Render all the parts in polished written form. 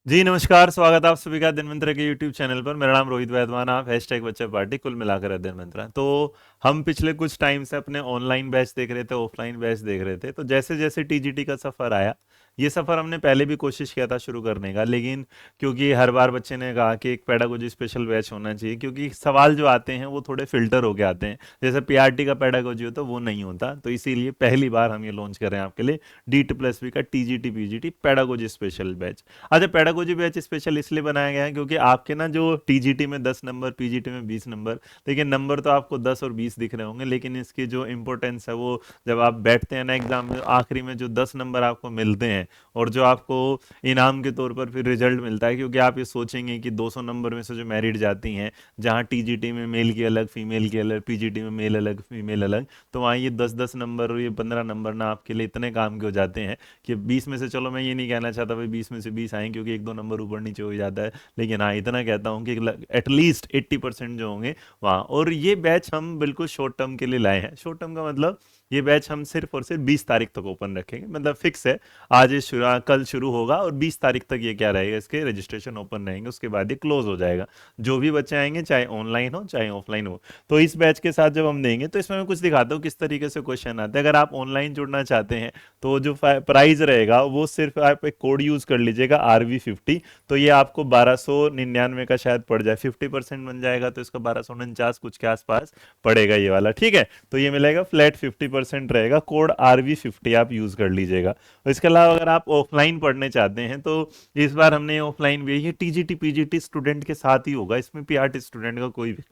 जी नमस्कार, स्वागत है आप सभी का दिन मंत्रा के यूट्यूब चैनल पर। मेरा नाम रोहित वैद्वान, आप हैशटैग बच्चा पार्टी कुल मिलाकर है दिन मंत्रा। तो हम पिछले कुछ टाइम से अपने ऑनलाइन बैच देख रहे थे, ऑफलाइन बैच देख रहे थे। तो जैसे जैसे टीजीटी का सफ़र आया, ये सफ़र हमने पहले भी कोशिश किया था शुरू करने का, लेकिन क्योंकि हर बार बच्चे ने कहा कि एक पेडागोजी स्पेशल बैच होना चाहिए, क्योंकि सवाल जो आते हैं वो थोड़े फिल्टर होके आते हैं। जैसे पीआरटी का पेडागोजी होता है वो नहीं होता, तो इसीलिए पहली बार हम ये लॉन्च कर रहे हैं आपके लिए DT+B का TGT PGT pedagogy special batch. अच्छा, पेडागोजी बैच स्पेशल इसलिए बनाया गया है क्योंकि आपके ना जो टीजीटी में 10 नंबर, पीजीटी में 20 नंबर, देखिए नंबर तो आपको 10 और 20 दिख रहे होंगे, लेकिन इसकी जो इंपॉर्टेंस है वो जब आप बैठते हैं ना एग्जाम में, आखिरी में जो 10 नंबर आपको मिलते हैं और जो आपको इनाम के तौर पर फिर रिजल्ट मिलता है, क्योंकि आप ये सोचेंगे कि 200 नंबर में से जो मेरिट जाती हैं, जहाँ टीजीटी में मेल की अलग, फीमेल की अलग, पीजीटी में मेल अलग, फीमेल अलग, तो वहाँ ये 10-10 नंबर और ये 15 नंबर ना आपके लिए इतने काम के हो जाते हैं कि 20 में से, चलो मैं ये नहीं कहना चाहता भाई 20 में से 20 आए, क्योंकि एक दो नंबर ऊपर नीचे हो जाता है, लेकिन हाँ इतना कहता हूँ कि एटलीस्ट 80% जो होंगे वहाँ। और ये बैच हम बिल्कुल शॉर्ट टर्म के लिए लाए हैं। शॉर्ट टर्म का मतलब ये बैच हम सिर्फ और सिर्फ 20 तारीख तक ओपन रखेंगे, मतलब फिक्स है। आज ये शुरू, कल शुरू होगा और 20 तारीख तक ये क्या रहेगा, इसके रजिस्ट्रेशन ओपन रहेंगे, उसके बाद ये क्लोज हो जाएगा। जो भी बच्चे आएंगे, चाहे ऑनलाइन हो चाहे ऑफलाइन हो। तो इस बैच के साथ जब हम देंगे तो इसमें मैं कुछ दिखाता हूँ किस तरीके से क्वेश्चन आते हैं। अगर आप ऑनलाइन जुड़ना चाहते हैं तो जो प्राइस रहेगा वो सिर्फ आप एक कोड यूज कर लीजिएगा RV50। तो ये आपको 1299 का शायद पड़ जाए, 50% बन जाएगा तो इसका 1249 कुछ के आसपास पड़ेगा ये वाला, ठीक है। तो ये मिलेगा फ्लैट 50% रहेगा, कोड RV50 आप यूज कर लीजिएगा। और इसके अलावा अगर आप ऑफलाइन पढ़ने चाहते हैं तो इस बार हमने ऑफलाइन भी, ये टीजीटी पीजीटी स्टूडेंट के साथ ही होगा, इसमें पीआरटी स्टूडेंट का कोई भी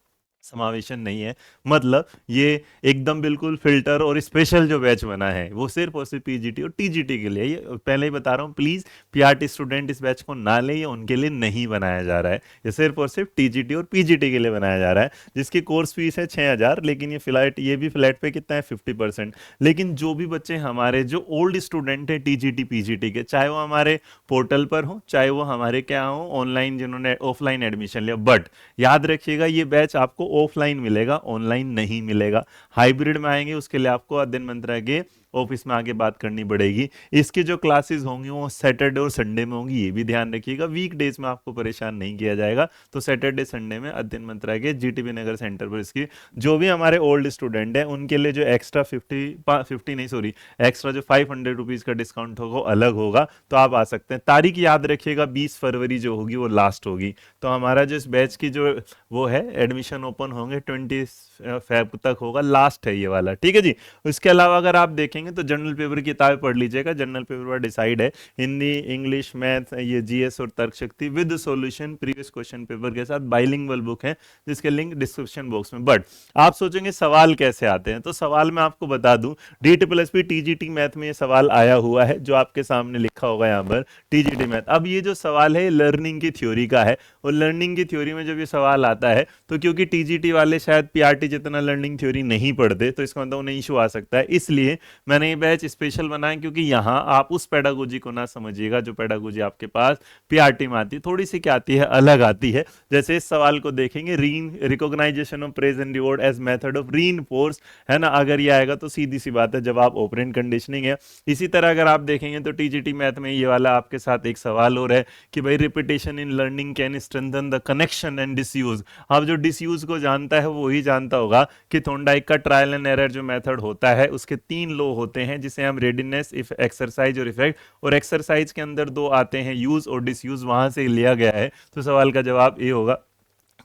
समावेशन नहीं है। मतलब ये एकदम बिल्कुल फिल्टर और स्पेशल जो बैच बना है वो सिर्फ और सिर्फ पीजीटी और टीजीटी के लिए। ये पहले ही बता रहा हूँ, प्लीज पीआरटी स्टूडेंट इस बैच को ना ले, ये उनके लिए नहीं बनाया जा रहा है। ये सिर्फ और सिर्फ टीजीटी और पीजीटी के लिए बनाया जा रहा है, जिसकी कोर्स फीस है 6,000। लेकिन ये भी फ्लैट पे कितना है, 50%। लेकिन जो भी बच्चे हमारे जो ओल्ड स्टूडेंट है टीजीटी पीजीटी के, चाहे वो हमारे पोर्टल पर हो चाहे वो हमारे क्या हो ऑनलाइन, जिन्होंने ऑफलाइन एडमिशन लिया, बट याद रखिएगा ये बैच आपको ऑफलाइन मिलेगा, ऑनलाइन नहीं मिलेगा। हाइब्रिड में आएंगे उसके लिए आपको अध्ययन मंत्रा के ऑफिस में आके बात करनी पड़ेगी। इसकी जो क्लासेस होंगी वो सैटरडे और संडे में होंगी, ये भी ध्यान रखिएगा। वीक डेज में आपको परेशान नहीं किया जाएगा। तो सैटरडे संडे में अध्ययन मंत्रा के जीटीबी नगर सेंटर पर इसकी जो भी हमारे ओल्ड स्टूडेंट हैं उनके लिए जो एक्स्ट्रा 50 नहीं सॉरी एक्स्ट्रा जो 500 रुपीज़ का डिस्काउंट होगा वो अलग होगा, तो आप आ सकते हैं। तारीख याद रखिएगा, 20 फरवरी जो होगी वो लास्ट होगी। तो हमारा जो इस बैच की जो वो है एडमिशन ओपन होंगे 20 फेब तक होगा, लास्ट है ये वाला, ठीक है जी। इसके अलावा अगर आप देखेंगे तो जनरल पेपर की किताबें पढ़ लीजिएगा। जनरल पेपर डिसाइड है हिंदी, इंग्लिश, मैथ, ये जीएस और तर्क शक्ति with solution previous question paper के साथ बाइलिंगुअल बुक है, जिसके लिंक डिस्क्रिप्शन बॉक्स में। बट आप सोचेंगे सवाल कैसे आते हैं, तो सवाल मैं आपको बता दूं, DT+P टीजीटी मैथ में ये सवाल आया हुआ है जो आपके सामने लिखा होगा यहाँ पर, टीजीटी मैथ। अब ये जो सवाल है लर्निंग की थ्योरी का है, और लर्निंग की थ्योरी में जब ये सवाल आता है तो क्योंकि टीजीटी वाले शायद पीआरटी जितना लर्निंग थ्योरी नहीं पढ़ते, तो इसका मतलब उन्हें इशू आ सकता है। इसलिए मैंने ये बैच स्पेशल बनाया, क्योंकि यहाँ आप उस पेडागोजी को ना समझिएगा जो पेडागोजी आपके पास पीआरटी में आती है, थोड़ी सी क्या आती है, अलग आती है। जैसे इस सवाल को देखेंगे, रीन recognization of praise and reward as method of reinforce, है ना। अगर ये आएगा तो सीधी सी बात है जवाब ऑपरेंट कंडीशनिंग है। इसी तरह अगर आप देखेंगे तो टीजीटी मैथ में ये वाला आपके साथ एक सवाल और है कि भाई repetition in learning can strengthen the connection and disuse. अब जो डिसयूज को जानता है वो ही जानता होगा कि थॉर्नडाइक का ट्रायल एंड एरर जो मेथड होता है उसके 3 लॉ होते हैं, जिसे हम रेडिनेस, इफ एक्सरसाइज और इफेक्ट, और एक्सरसाइज के अंदर 2 आते हैं, यूज और डिसयूज, वहां से लिया गया है। तो सवाल का जवाब ये होगा।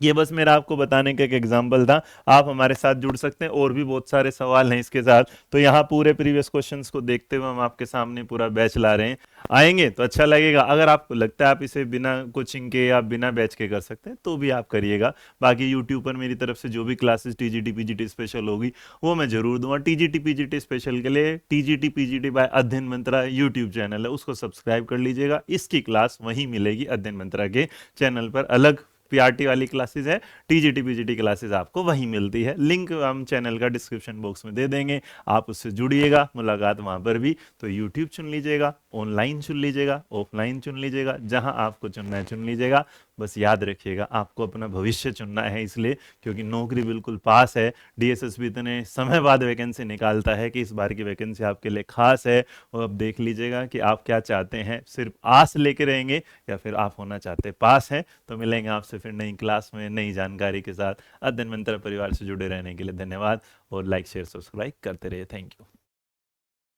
ये बस मेरा आपको बताने का एक एग्जाम्पल था, आप हमारे साथ जुड़ सकते हैं, और भी बहुत सारे सवाल हैं इसके साथ। तो यहाँ पूरे प्रीवियस क्वेश्चंस को देखते हुए हम आपके सामने पूरा बैच ला रहे हैं। आएंगे तो अच्छा लगेगा। अगर आपको लगता है आप इसे बिना कोचिंग के या बिना बैच के कर सकते हैं तो भी आप करिएगा। बाकी यूट्यूब पर मेरी तरफ से जो भी क्लासेस टीजीटी पीजीटी स्पेशल होगी वो मैं जरूर दूंगा। टीजीटी पीजीटी स्पेशल के लिए टीजीटी पीजीटी बाय अध्ययन मंत्रा यूट्यूब चैनल है, उसको सब्सक्राइब कर लीजिएगा। इसकी क्लास वहीं मिलेगी अध्ययन मंत्रा के चैनल पर। अलग पीआरटी वाली क्लासेस है, टीजीटी पीजीटी क्लासेस आपको वहीं मिलती है। लिंक हम चैनल का डिस्क्रिप्शन बॉक्स में दे देंगे, आप उससे जुड़िएगा, मुलाकात वहां पर भी। तो यूट्यूब चुन लीजिएगा, ऑनलाइन चुन लीजिएगा, ऑफलाइन चुन लीजिएगा, जहां आपको चुनना है चुन लीजिएगा। बस याद रखिएगा आपको अपना भविष्य चुनना है, इसलिए क्योंकि नौकरी बिल्कुल पास है। डीएसएसबी इतने समय बाद वैकेंसी निकालता है कि इस बार की वैकेंसी आपके लिए खास है। और अब देख लीजिएगा कि आप क्या चाहते हैं, सिर्फ आस लेके रहेंगे या फिर आप होना चाहते पास हैं। तो मिलेंगे आपसे फिर नई क्लास में नई जानकारी के साथ। अध्ययन मंत्र परिवार से जुड़े रहने के लिए धन्यवाद और लाइक शेयर सब्सक्राइब करते रहिए। Thank you.